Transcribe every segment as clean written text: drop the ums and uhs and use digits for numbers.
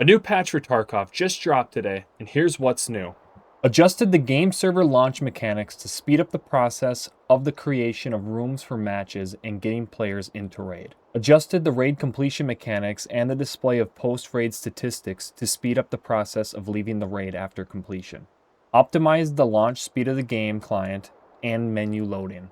A new patch for Tarkov just dropped today, and here's what's new. Adjusted the game server launch mechanics to speed up the process of the creation of rooms for matches and getting players into raid. Adjusted the raid completion mechanics and the display of post-raid statistics to speed up the process of leaving the raid after completion. Optimized the launch speed of the game client and menu loading.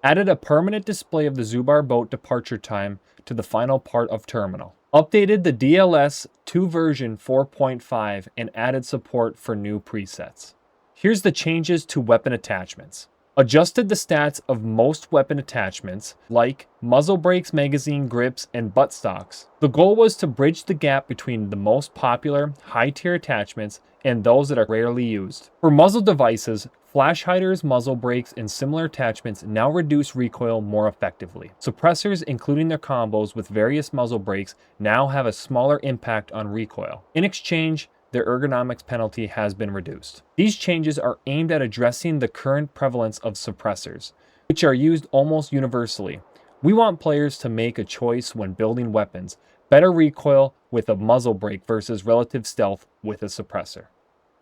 Added a permanent display of the Zubar boat departure time to the final part of terminal. Updated the DLS to version 4.5 and added support for new presets. Here's the changes to weapon attachments. Adjusted the stats of most weapon attachments, like muzzle brakes, magazine grips, and buttstocks. The goal was to bridge the gap between the most popular, high-tier attachments and those that are rarely used. For muzzle devices, flash hiders, muzzle brakes, and similar attachments now reduce recoil more effectively. Suppressors, including their combos with various muzzle brakes, now have a smaller impact on recoil. In exchange, their ergonomics penalty has been reduced. These changes are aimed at addressing the current prevalence of suppressors, which are used almost universally. We want players to make a choice when building weapons: better recoil with a muzzle brake versus relative stealth with a suppressor.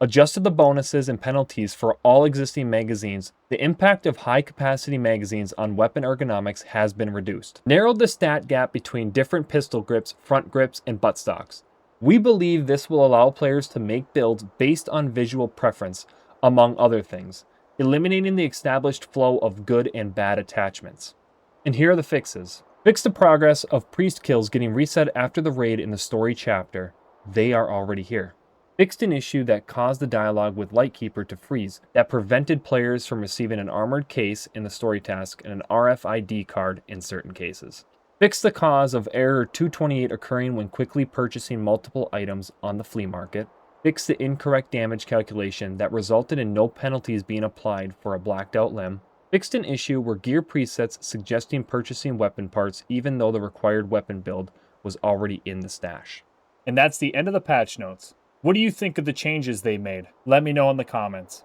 Adjusted the bonuses and penalties for all existing magazines. The impact of high-capacity magazines on weapon ergonomics has been reduced. Narrowed the stat gap between different pistol grips, front grips, and buttstocks. We believe this will allow players to make builds based on visual preference, among other things, eliminating the established flow of good and bad attachments. And here are the fixes. Fix the progress of priest kills getting reset after the raid in the story chapter. They are already here. Fixed an issue that caused the dialogue with Lightkeeper to freeze, that prevented players from receiving an armored case in the story task and an RFID card in certain cases. Fix the cause of error 228 occurring when quickly purchasing multiple items on the flea market. Fix the incorrect damage calculation that resulted in no penalties being applied for a blacked out limb. Fixed an issue where gear presets suggesting purchasing weapon parts even though the required weapon build was already in the stash. And that's the end of the patch notes. What do you think of the changes they made? Let me know in the comments.